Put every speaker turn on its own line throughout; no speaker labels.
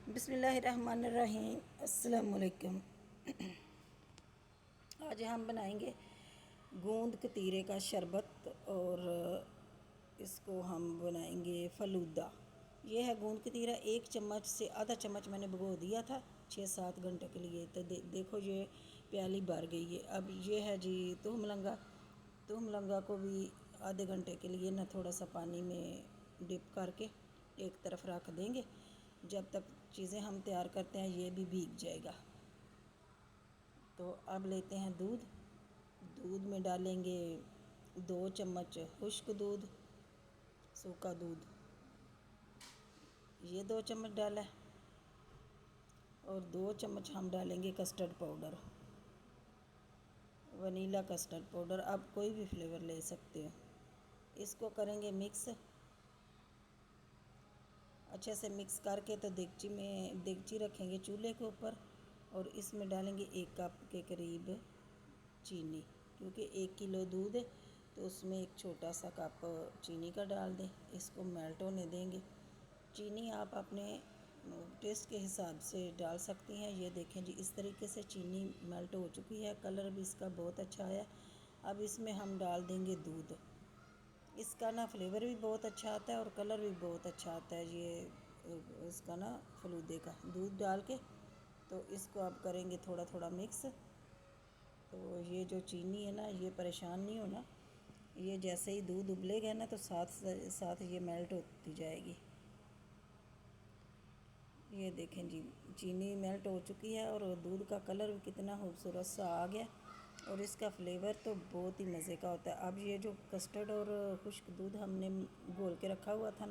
بسم اللہ الرحمن الرحیم۔ السلام علیکم۔ آج ہم بنائیں گے گوند کتیرے کا شربت اور اس کو ہم بنائیں گے فلودہ۔ یہ ہے گوند کتیرا، 1 چمچ سے آدھا چمچ میں نے بھگو دیا تھا 6-7 گھنٹے کے لیے، تو دیکھو یہ پیالی بھر گئی ہے۔ اب یہ ہے جی تہم لنگا کو بھی آدھے گھنٹے کے لیے تھوڑا سا پانی میں ڈپ کر کے ایک طرف رکھ دیں گے، جب تک چیزیں ہم تیار کرتے ہیں یہ بھی بھیگ جائے گا۔ تو اب لیتے ہیں دودھ میں ڈالیں گے 2 چمچ خشک دودھ، سوکھا دودھ یہ 2 چمچ ڈالا ہے، اور 2 چمچ ہم ڈالیں گے custard powder, vanilla custard powder, آپ کوئی بھی فلیور لے سکتے ہو۔ اس کو کریں گے مکس اچھے سے مکس کر کے، تو دیگچی رکھیں گے چولہے کے اوپر، اور اس میں ڈالیں گے 1 کپ کے قریب چینی، کیونکہ 1 کلو دودھ ہے تو اس میں ایک چھوٹا سا کپ چینی کا ڈال دیں۔ اس کو میلٹ ہونے دیں گے۔ چینی آپ اپنے ٹیسٹ کے حساب سے ڈال سکتی ہیں۔ یہ دیکھیں جی اس طریقے سے چینی میلٹ ہو چکی ہے، کلر بھی اس کا بہت اچھا آیا۔ اب اس میں ہم ڈال دیں گے دودھ۔ اس کا فلیور بھی بہت اچھا آتا ہے اور کلر بھی بہت اچھا آتا ہے، یہ اس کا فلودے کا دودھ ڈال کے۔ تو اس کو اب کریں گے تھوڑا تھوڑا مکس۔ تو یہ جو چینی ہے یہ پریشان نہیں ہونا، یہ جیسے ہی دودھ ابلے گا تو ساتھ یہ میلٹ ہوتی جائے گی۔ یہ دیکھیں جی چینی میلٹ ہو چکی ہے، اور دودھ کا کلر بھی کتنا خوبصورت سا آ گیا، اور اس کا فلیور تو بہت ہی مزے کا ہوتا ہے۔ اب یہ جو کسٹرڈ اور خشک دودھ ہم نے گھول کے رکھا ہوا تھا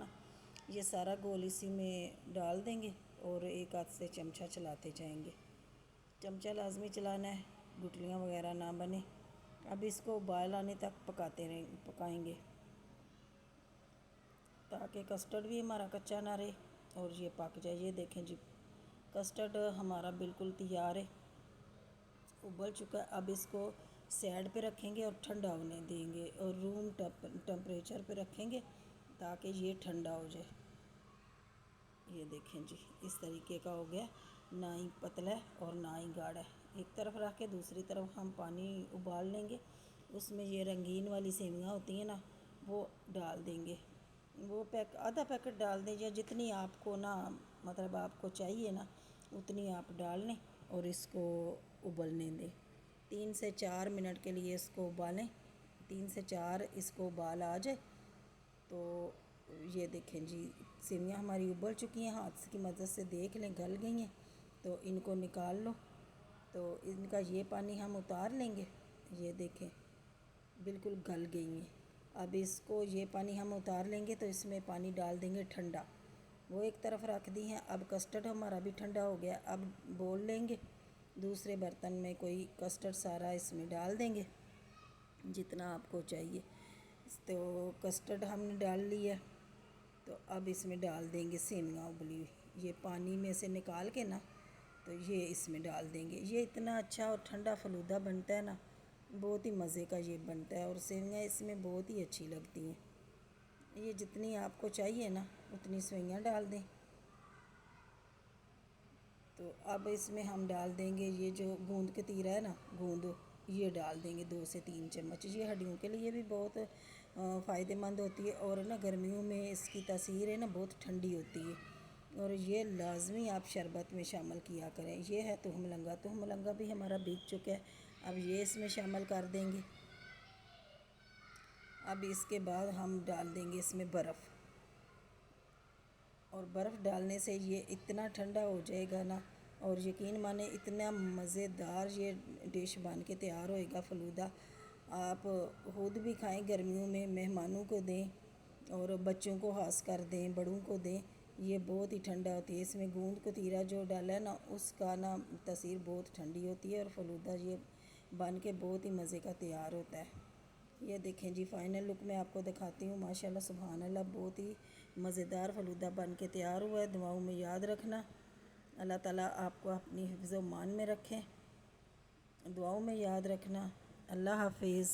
یہ سارا گھول اسی میں ڈال دیں گے، اور ایک ہاتھ سے چمچہ چلاتے جائیں گے۔ چمچہ لازمی چلانا ہے، گٹلیاں وغیرہ نہ بنے۔ اب اس کو ابال آنے تک پکائیں گے، تاکہ کسٹرڈ بھی ہمارا کچا نہ رہے اور یہ پک جائے۔ یہ دیکھیں جی کسٹرڈ ہمارا بالکل تیار ہے، ابل چکا ہے۔ اب اس کو سائڈ پہ رکھیں گے اور ٹھنڈا ہونے دیں گے، اور روم ٹمپریچر پہ رکھیں گے تاکہ یہ ٹھنڈا ہو جائے۔ یہ دیکھیں جی اس طریقے کا ہو گیا، نہ ہی پتلا ہے اور نہ ہی گاڑھا ہے۔ ایک طرف رکھ کے دوسری طرف ہم پانی ابال لیں گے، اس میں یہ رنگین والی سیویاں ہوتی ہیں وہ ڈال دیں گے۔ وہ آدھا پیکٹ ڈال دیں، یا جتنی آپ کو مطلب آپ کو چاہیے اتنی آپ ڈال لیں، اور اس کو ابلنے دیں 3 سے 4 منٹ کے لیے۔ اس کو ابالیں 3 سے 4، اس کو ابال آ جائے تو یہ دیکھیں جی سیویاں ہماری ابل چکی ہیں، ہاتھ کی مدد سے دیکھ لیں گل گئی ہیں، تو ان کو نکال لو۔ تو ان کا یہ پانی ہم اتار لیں گے، یہ دیکھیں بالکل گل گئی ہیں۔ اب اس کو یہ پانی ہم اتار لیں گے، تو اس میں پانی ڈال دیں گے ٹھنڈا، وہ ایک طرف رکھ دی ہیں۔ اب کسٹرڈ ہمارا بھی ٹھنڈا ہو گیا، اب بول لیں گے دوسرے برتن میں کوئی کسٹرڈ سارا اس میں ڈال دیں گے جتنا آپ کو چاہیے۔ تو کسٹرڈ ہم نے ڈال لی ہے، تو اب اس میں ڈال دیں گے سیویاں ابلی ہوئی، یہ پانی میں سے نکال کے تو یہ اس میں ڈال دیں گے۔ یہ اتنا اچھا اور ٹھنڈا فلودہ بنتا ہے بہت ہی مزے کا یہ بنتا ہے، اور سیویاں اس میں بہت ہی اچھی لگتی ہیں۔ یہ جتنی آپ کو چاہیے اتنی سیویاں ڈال دیں۔ تو اب اس میں ہم ڈال دیں گے یہ جو گوند کتیرا ہے گوند، یہ ڈال دیں گے 2 سے 3 چمچ۔ یہ ہڈیوں کے لیے بھی بہت فائدہ مند ہوتی ہے، اور گرمیوں میں اس کی تاثیر ہے بہت ٹھنڈی ہوتی ہے، اور یہ لازمی آپ شربت میں شامل کیا کریں۔ یہ ہے تہم لنگا بھی ہمارا بھیگ چکا ہے، اب یہ اس میں شامل کر دیں گے۔ اب اس کے بعد ہم ڈال دیں گے اس میں برف، اور برف ڈالنے سے یہ اتنا ٹھنڈا ہو جائے گا اور یقین مانیں اتنا مزیدار یہ ڈش بن کے تیار ہوئے گا فلودہ۔ آپ خود بھی کھائیں، گرمیوں میں مہمانوں کو دیں، اور بچوں کو خاص کر دیں، بڑوں کو دیں۔ یہ بہت ہی ٹھنڈا ہوتی ہے، اس میں گوند کتیرا جو ڈالا ہے اس کا تاثیر بہت ٹھنڈی ہوتی ہے، اور فلودہ یہ بن کے بہت ہی مزے کا تیار ہوتا ہے۔ یہ دیکھیں جی فائنل لک میں آپ کو دکھاتی ہوں، ماشاءاللہ سبحان اللہ بہت ہی مزیدار فلودہ بن کے تیار ہوا ہے۔ دعاؤں میں یاد رکھنا، اللہ تعالیٰ آپ کو اپنی حفظ و امان میں رکھیں، دعاؤں میں یاد رکھنا۔ اللہ حافظ۔